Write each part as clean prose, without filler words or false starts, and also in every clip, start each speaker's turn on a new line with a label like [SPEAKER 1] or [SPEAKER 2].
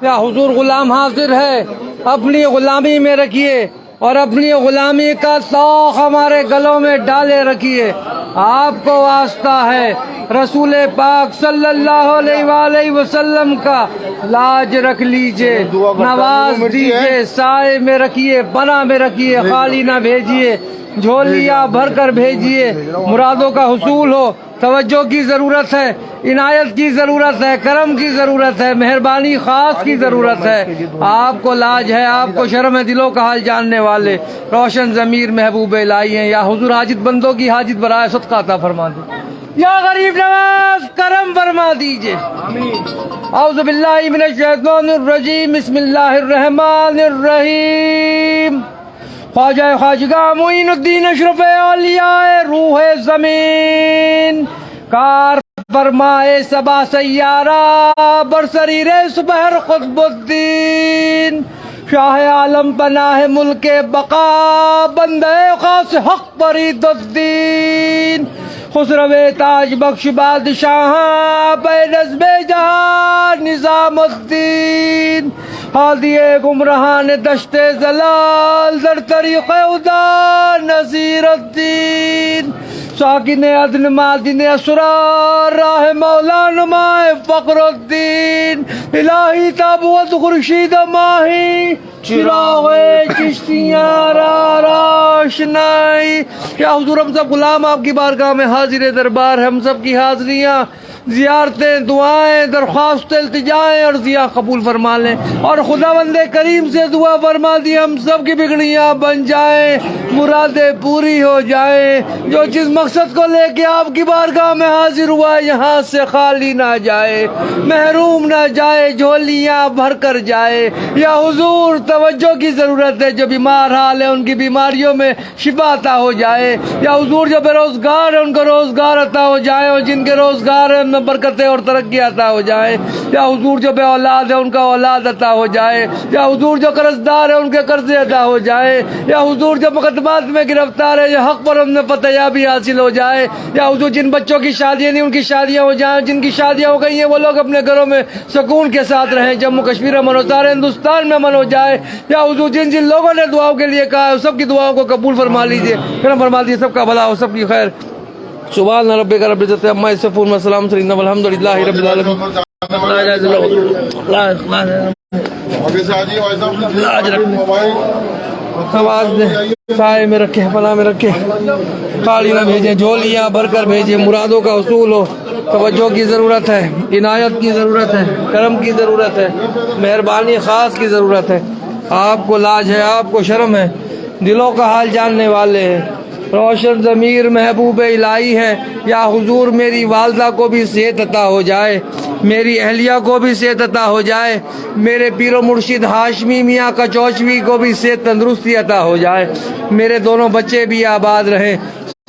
[SPEAKER 1] یا حضور غلام حاضر ہے، اپنی غلامی میں رکھیے اور اپنی غلامی کا طوق ہمارے گلوں میں ڈالے رکھیے۔ آپ کو واسطہ ہے، رسول پاک صلی اللہ علیہ وآلہ وسلم کا لاج رکھ لیجئے، نواز دیجئے، سائے میں رکھیے، پناہ میں رکھیے، خالی نہ بھیجیے، جھولیاں بھر کر بھیجیے، مرادوں کا حصول ہو۔ توجہ کی ضرورت ہے، عنایت کی ضرورت ہے، کرم کی ضرورت ہے، مہربانی خاص کی ضرورت ہے۔ آپ کو لاج ہے، آپ کو شرم ہے، دلوں کا حال جاننے والے روشن ضمیر محبوب الہی ہیں۔ یا حضور حاجت بندوں کی حاجت برائے صدقہ عطا فرما دے، یا غریب نواز کرم فرما دیجئے۔ اعوذ باللہ من الشیطان الرجیم، بسم اللہ الرحمن الرحیم۔ خواجہ خواجگاہ معین الدین اشرف اولیاء روح زمین، کار فرمائے سبا سیارہ، برسریر سپہر قطب الدین، شاہ عالم پناہ ملک بقا، بندے خاص حق فرید الدین، خسرو تاج بخش بادشاہ، بے نظم جہاں نظام الدین، ہادی گمراہان دشت زلال، در طریق خدا نصیر الدین، ساکن عدن مادن اسرار، راہ مولا نمائے فقر الدین، الہی تابوت خورشید ماہی، چراغ چشتیاں را روشنائی۔ یا حضور ہم سب غلام آپ کی بارگاہ میں حاضر دربار ہے، ہم سب کی حاضریاں، زیارتیں، دعائیں، درخواست، التجائیں اور عرضیاں قبول فرما لیں، اور خداوند کریم سے دعا فرما دی ہم سب کی بگڑیاں بن جائیں، مرادیں پوری ہو جائیں، جو جس مقصد کو لے کے آپ کی بارگاہ میں حاضر ہوا ہے یہاں سے خالی نہ جائے، محروم نہ جائے، جھولیاں بھر کر جائے۔ یا حضور توجہ کی ضرورت ہے، جو بیمار حال ہے ان کی بیماریوں میں شفا عطا ہو جائے۔ یا حضور جو بے روزگار ہے ان کو روزگار عطا ہو جائے، اور جن کے روزگار ہیں ان میں برکتیں اور ترقی عطا ہو جائے۔ یا حضور جو بے اولاد ہے ان کا اولاد عطا ہو جائے۔ یا حضور جو قرض دار ہے ان کے قرض ادا ہو جائے۔ یا حضور جو مقدمات میں گرفتار ہے یا حق پر ہم نے فتح یابی حاصل ہو جائے۔ یا حضور جن بچوں کی شادیاں نہیں ان کی شادیاں ہو جائیں، جن کی شادیاں ہو گئی ہیں وہ لوگ اپنے گھروں میں سکون کے ساتھ رہیں، جموں کشمیر میں امن ہو، سارے ہندوستان میں امن ہو جائے۔ یا حضور جن جن لوگوں نے دعاؤں کے لیے کہا ہے سب کی دعاؤں کو قبول فرما لیجئے، کرم فرما دیجئے، سب کا بھلا ہو، سب کی خیر۔ سبحان ربک رب العزت عما یصفون وسلام والحمد للہ رب العالمین۔ آواز دیں، سائے میں رکھے، پناہ میں رکھے، خالی نہ بھیجیں، جھولیاں بھر کر بھیجیں، مرادوں کا حصول ہو۔ توجہ کی ضرورت ہے، عنایت کی ضرورت ہے، کرم کی ضرورت ہے، مہربانی خاص کی ضرورت ہے۔ آپ کو لاج ہے، آپ کو شرم ہے، دلوں کا حال جاننے والے ہیں، روشن ضمیر محبوب الہی ہے۔ یا حضور میری والدہ کو بھی صحت عطا ہو جائے، میری اہلیہ کو بھی صحت عطا ہو جائے، میرے پیر و مرشد ہاشمی میاں کچوچوی کو بھی صحت تندرستی عطا ہو جائے، میرے دونوں بچے بھی آباد رہیں،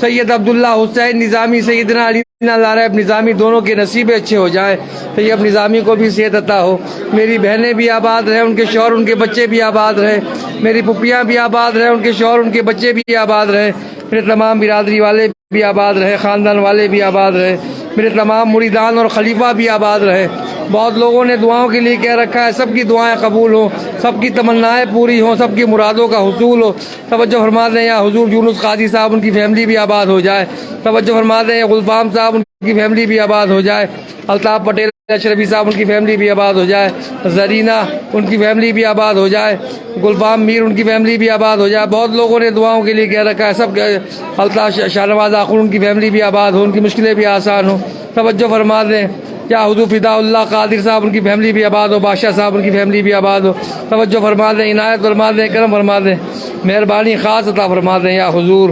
[SPEAKER 1] سید عبداللہ حسین نظامی، سیدنا علی نارائب نظامی، دونوں کے نصیب اچھے ہو جائیں، سید نظامی کو بھی صحت عطا ہو، میری بہنیں بھی آباد رہیں، ان کے شوہر ان کے بچے بھی آباد رہیں، میری پھپھیاں بھی آباد رہیں، ان کے شوہر ان کے بچے بھی آباد رہیں، میرے تمام برادری والے بھی آباد رہے، خاندان والے بھی آباد رہے، میرے تمام مریدان اور خلیفہ بھی آباد رہے۔ بہت لوگوں نے دعاؤں کے لیے کہہ رکھا ہے، سب کی دعائیں قبول ہوں، سب کی تمنائیں پوری ہوں، سب کی مرادوں کا حصول ہو۔ توجہ فرما دیں یا حضور یونس قاضی صاحب ان کی فیملی بھی آباد ہو جائے، توجہ فرما دیں یا غلفام صاحب ان کی فیملی بھی آباد ہو جائے، الطاف پٹیل اشرفی صاحب ان کی فیملی بھی آباد ہو جائے، زرینہ ان کی فیملی بھی آباد ہو جائے، گلفام میر ان کی فیملی بھی آباد ہو جائے۔ بہت لوگوں نے دعاؤں کے لیے کہہ رکھا ہے، سب الطاف شاہ نواز آخر ان کی فیملی بھی آباد ہو، ان کی مشکلیں بھی آسان ہوں۔ توجہ فرما دیں یا حضور فدا اللہ قادر صاحب ان کی فیملی بھی آباد ہو، بادشاہ صاحب ان کی فیملی بھی آباد ہو۔ توجہ فرما دیں، عنایت فرما دیں، کرم فرما دیں، مہربانی خاص عطا فرما دیں یا حضور۔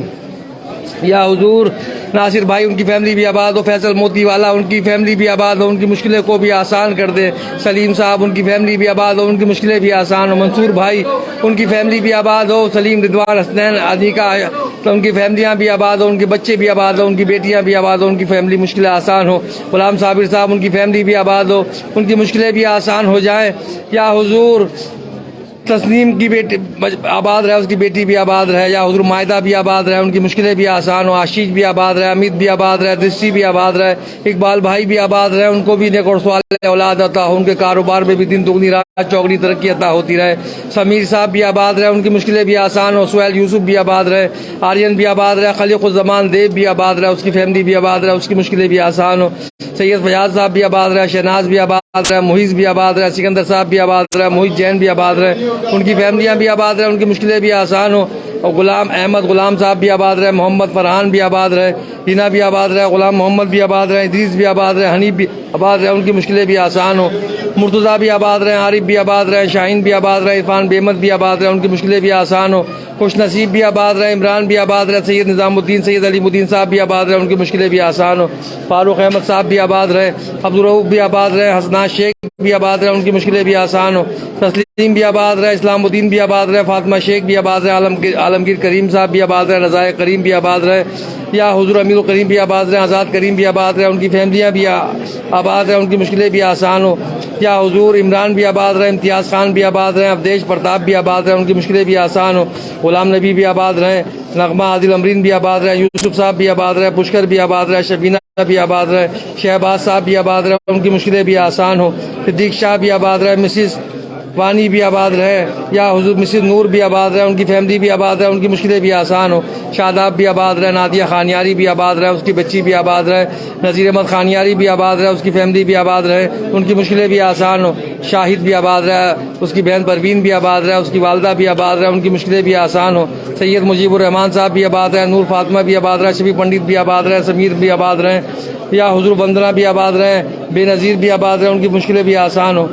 [SPEAKER 1] یا حضور ناصر بھائی ان کی فیملی بھی آباد ہو، فیصل موتی والا ان کی فیملی بھی آباد ہو، ان کی مشکلیں کو بھی آسان کر دے، سلیم صاحب ان کی فیملی بھی آباد ہو، ان کی مشکلیں بھی آسان ہو، منصور بھائی ان کی فیملی بھی آباد ہو، سلیم رضوان حسنین عدیقہ تو ان کی فیملیاں بھی آباد ہو، ان کے بچے بھی آباد ہو، ان کی بیٹیاں بھی آباد ہو، ان کی فیملی مشکلیں آسان ہو، غلام صابر صاحب ان کی فیملی بھی آباد ہو، ان کی مشکلیں بھی آسان ہو جائیں یا حضور۔ तस्नीम की बेटी आबाद रहे, उसकी बेटी भी आबाद रहे। या हुजूर मायदा भी आबाद रहे, उनकी मुश्किलें भी आसान हो। आशीष भी आबाद रहे, अमित भी आबाद रहे, दृष्टि भी आबाद रहे, इकबाल भाई भी आबाद रहे, उनको भी नेक और स्वालिह औलाद अता हो, उनके कारोबार में भी दिन दुगनी रात चौगनी तरक्की अता होती रहे। समीर साहब भी आबाद रहे, उनकी मुश्किलें भी आसान हो। सुहैल यूसुफ भी आबाद रहे, आर्यन भी आबाद रहे, खलीक़ुज़्ज़मान देव भी आबाद रहे, उसकी फैमिली भी आबाद रहे, उसकी मुश्किलें भी आसान हो। सैयद फयाज साहब भी आबाद रहे, शहनाज भी आबाद रहे, मुहीज़ भी आबाद रहे, सिकंदर साहब भी आबाद रहे, मोहित जैन भी आबाद रहे, उनकी फैमिलियाँ भी आबाद रहे, उनकी मुश्किलें भी आसान हो। और गुलाम अहमद गुलाम साहब भी आबाद रहे, मोहम्मद फरहान भी आबाद रहे, हिना भी आबाद रहे, गुलाम मोहम्मद भी आबाद रहे, इदरीस भी आबाद रहे, हनीफ भी आबाद रहे, उनकी मुश्किलें भी आसान हो। मुर्तज़ा भी आबाद रहे, आरिफ भी आबाद रहे, शाहीन भी आबाद रहे, इरफान बेमत भी आबाद रहे, उनकी मुश्किलें भी आसान हो। खुश नसीब भी आबाद रहे, इमरान भी आबाद रहे, सैयद निज़ामुद्दीन सैयद अलीमुद्दीन साहब भी आबाद रहे, उनकी मुश्किलें भी आसान हो। फारूक अहमद साहब भी आबाद रहे, अब्दुल रऊफ भी आबाद रहे, हसनात शेख भी आबाद रहे, उनकी मुश्किलें भी आसान हो। तस्लीम भी आबाद रहे, इस्लामुद्दीन भी आबाद रहे, फातिमा शेख भी आबाद रहे, आलमगीर करीम साहब भी आबाद रहे, रज़ाए करीम भी आबाद रहे, या हुजूर अमीर करीम भी आबाद रहे, आज़ाद करीम भी आबाद रहे, उनकी फैमिलियाँ भी आबाद रहे, उनकी मुश्किलें भी आसान हो। या हुजूर इमरान भी आबाद रहे, इम्तियाज़ खान भी आबाद रहे, अवधेश प्रताप भी आबाद रहे, उनकी मुश्किलें भी आसान हो। गुलाम नबी भी आबाद रहे, नगमा आदिल अमरीन भी आबाद रहे, यूसुफ साहब भी आबाद रहे, पुष्कर भी आबाद रहे, शबीना भी आबाद रहे, शहबाज साहब भी आबाद रहे, उनकी मुश्किलें भी आसान हो। सिद्दीक शाह भी आबाद रहे, मिसिस वानी भी आबाद रहे, या हुजूर मिसिस नूर भी आबाद रहे, उनकी फैमिली भी आबाद रहे, उनकी मुश्किलें भी आसान हो। शादाब भी आबाद रहे, नादिया खानियारी भी आबाद रहे, उसकी बच्ची भी आबाद रहे, नज़ीर अहमद खानियारी भी आबाद रहे, उसकी फैमिली भी आबाद रहे, उनकी मुश्किलें भी आसान हो। शाहिद भी आबाद रहे, उसकी बहन परवीन भी आबाद रहे, उसकी वालदा भी आबाद रहे, उनकी मुश्किलें भी आसान हो। सैयद मुजीबुर रहमान साहब भी आबाद रहे, नूर फातिमा भी आबाद रहे, शफी पंडित भी आबाद रहे, समीर भी आबाद रहे, या हुजूर वंदना भी आबाद रहे, बेनज़ीर भी आबाद रहे, उनकी मुश्किलें भी आसान हो।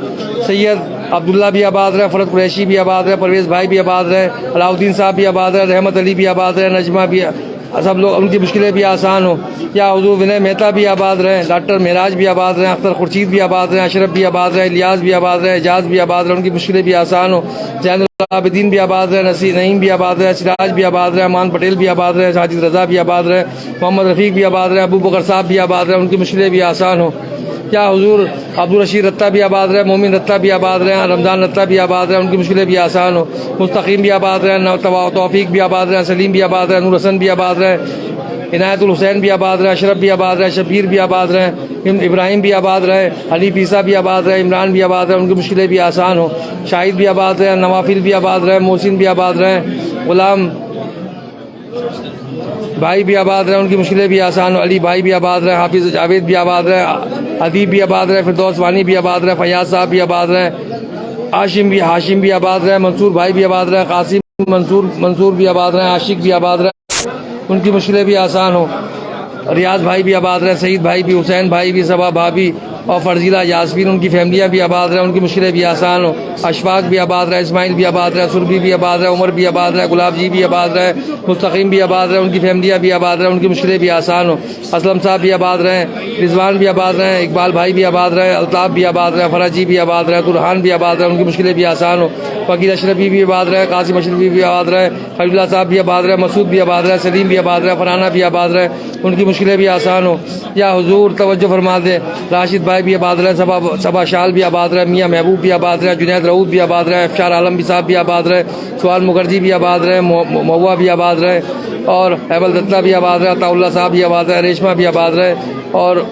[SPEAKER 1] सैयद अब्दुल्ला भी आबाद रहे, फरद कुरैशी भी आबाद रहे, परवेज़ भाई भी आबाद रहे, अलाउद्दीन साहब भी आबाद रहे, रहमत अली भी आबाद रहे, नजमा भी, सब लोग उनकी मुश्किलें भी आसान हो। या हुजूर विनय मेहता भी आबाद रहे, डॉक्टर महराज भी आबाद रहे, अख्तर खुर्शीद भी आबाद रहे, अशरफ भी आबाद रहे, इलियास भी आबाद रहे, एजाज भी आबाद रहे, उनकी मुश्किलें भी आसान हो। जैनुल आबिदीन भी आबाद रहे, नईम भी आबाद रहे, सिराज भी आबाद रहे, अमान पटेल भी आबाद रहे, साजिद रज़ा भी आबाद रहे, मोहम्मद रफ़ीक भी आबाद रहे, अबू बकर साहब भी आबाद रहे, उनकी मुश्किलें भी आसान हो। या हुजूर अब्दुल रशीद रत्ता भी आबाद रहे, मोमिन रत्ता भी आबाद रहे, रमज़ान रत्ता भी आबाद रहे, उनकी मुश्किलें भी आसान हो। मुस्तकीम भी आबाद रहे, तौफीक भी आबाद रहे, सलीम भी आबाद रहे, नूर हसन भी आबाद रहे, इनायतुल हुसैन भी आबाद रहे, अशरफ भी आबाद रहे, शबीर भी आबाद रहे, इब्राहिम भी आबाद रहे, हनीफ ईसा भी आबाद रहे, इमरान भी आबाद रहे, उनकी मुश्किलें भी आसान हो। शाहिद भी आबाद रहे, नवाफिल भी आबाद रहे, मोहसिन भी आबाद रहे, गुलाम भाई भी आबाद रहे, उनकी मुश्किलें भी आसान हो। अली भाई भी आबाद रहे, हाफिज़ जावेद भी आबाद रहे, अदीब भी आबाद रहे, फिरदौस वानी भी आबाद रहे, फयाज साहब भी आबाद रहे, हाशिम भी आबाद रहे, मंसूर भाई भी आबाद रहे, कासिम मंसूर भी आबाद रहे, आशिक भी आबाद रहे, उनकी मुश्किलें भी आसान हो। रियाज भाई भी आबाद रहे, सईद भाई भी, हुसैन भाई भी, सबा भाभी और फर्जीला यासमीन, उनकी फैमिलियाँ भी आबाद रहे, उनकी मुश्किलें भी आसान हो। अशफाक भी आबाद रहे, इस्माइल भी आबाद रहे, सुरभि भी आबाद रहे, उमर भी आबाद रहे, गुलाब जी भी आबाद रहे, मुस्तकीम भी आबाद रहे, उनकी फैमिलियाँ भी आबाद रहे, उनकी मुश्किलें भी आसान हो। असलम साहब भी आबाद रहे, रिजवान भी आबाद रहे, इकबाल भाई भी आबाद रहे, अल्ताफ़ भी आबाद रहे, फराज जी भी आबाद रहे, तुरहान भी आबाद रहे, उनकी मुश्किलें भी आसान हो। वकील अशरफी भी आबाद रहे, कासिम अशरफी भी आबाद रहे, खलीलुल्लाह साहब भी आबाद रहे, मसूद भी आबाद रहे, सलीम भी आबाद रहे, फराना भी आबाद रहे, उनकी मुश्किलें भी आसान हो। या हुजूर तवज्जो फरमा दे, राशिद भाई भी आबाद रहे, सबा शाल भी आबाद रहे, मियाँ महबूब भी आबाद रहे, जुनैद रऊद भी आबाद रहे, अफशार आलम भी साहब भी आबाद रहे, सुहाल मुखर्जी भी आबाद रहे, महुआ भी आबाद रहे, और हैबल दत्ता भी आबाद रहे, अताउल्लाह साहब भी आबाद रहे, रेशमा भी आबाद रहे, और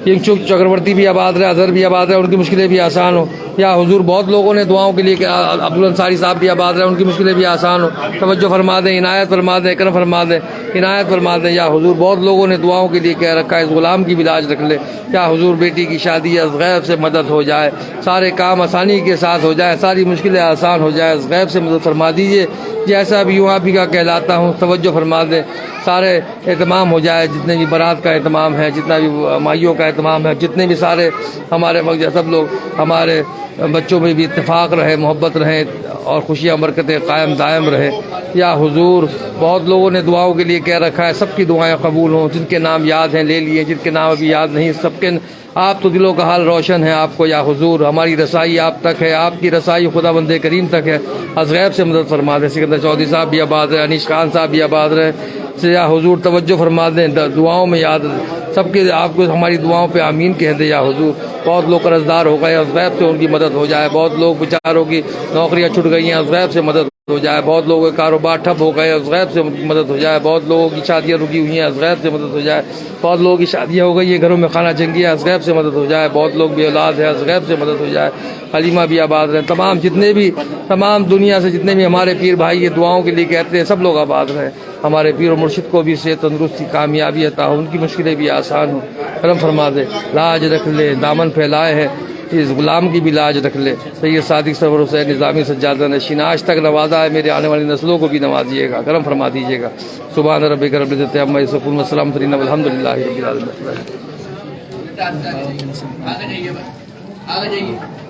[SPEAKER 1] किंगचुक चक्रवर्ती भी आबाद रहे, अजहर भी आबाद रहे, उनकी मुश्किलें भी आसान हो। या हुजूर बहुत लोगों ने दुआओं के लिए, अब्दुल अंसारी साहब भी आबाद रहे, उनकी मुश्किलें भी आसान हो। तवज्जो फरमा दें, इनायत फरमा दें, करम फरमा दें, इनायत फरमा दें। या हुजूर बहुत लोगों ने दुआओं के लिए कह रखा है, इस गुलाम की भी लाज रख ले। या हुजूर बेटी की शादी अज़ गैब से मदद हो जाए, सारे काम आसानी के साथ हो जाए, सारी मुश्किलें आसान हो जाए, अज़ गैब से मदद फरमा दीजिए। जैसा भी यूँ आप ही का कहलाता हूँ, तवज्जो फरमा दें, सारे एहतमाम हो जाए, जितने भी बारात का एहतमाम है, जितना भी माइयों का एहतमाम है, जितने भी सारे हमारे वक्त सब लोग, हमारे बच्चों में भी इत्तेफाक रहे, मोहब्बत रहे, और खुशियाँ बरकतें कायम दायम रहे। या हुजूर बहुत लोगों ने दुआओं के लिए कह रखा है, सबकी दुआएं कबूल हों, जिनके नाम याद हैं ले लिए, जिनके नाम अभी याद नहीं, सबके आप तो दिलों का हाल रोशन है आपको। या हुजूर हमारी रसाई आप तक है, आपकी रसाई खुदा बंदे करीम तक है, अज़ गैब से मदद फरमा दे। सिकंदर चौधरी साहब भी आबाद रहे, अनीश खान साहब भी आबाद रहे, سے یا حضور توجہ فرما دیں، دعاؤں میں یاد سب کے آپ کو ہماری دعاؤں پہ آمین کہہ دیں یا حضور۔ بہت لوگ قرض دار ہو گئے، اس غیب سے ان کی مدد ہو جائے، بہت لوگ بیچاروں کی نوکریاں چھٹ گئی ہیں، اس غیب سے مدد ہو جائے، بہت لوگوں کے کاروبار ٹھپ ہو گئے، اس غیب سے مدد ہو جائے، بہت لوگوں کی شادیاں رکی ہوئی ہیں، اس غیب سے مدد ہو جائے، بہت لوگوں کی شادیاں ہو گئی ہیں، گھروں میں خانہ جنگی ہے، اس غیب سے مدد ہو جائے، بہت لوگ بے اولاد ہیں، اس غیب سے مدد ہو جائے، حلیمہ بھی آباد رہیں، تمام دنیا سے جتنے بھی ہمارے پیر بھائی یہ دعاؤں کے لیے کہتے ہیں، سب لوگ آباد رہیں، ہمارے پیر و مرشد کو بھی صحت تندرستی کامیابی عطا ہو، ان کی مشکلیں بھی آسان ہوں، کرم فرما دے، لاج رکھ لے، دامن پھیلائے ہے اس غلام کی بھی لاج رکھ لے، سید صادق سرور حسین نظامی سجادہ نشین آج تک نوازا ہے، میرے آنے والی نسلوں کو بھی نوازیے گا، کرم فرما دیجیے گا۔ سبحان ربک رب العزت عما یصفون وسلام والحمد للہ رب العالمین۔
[SPEAKER 2] آگے جائیے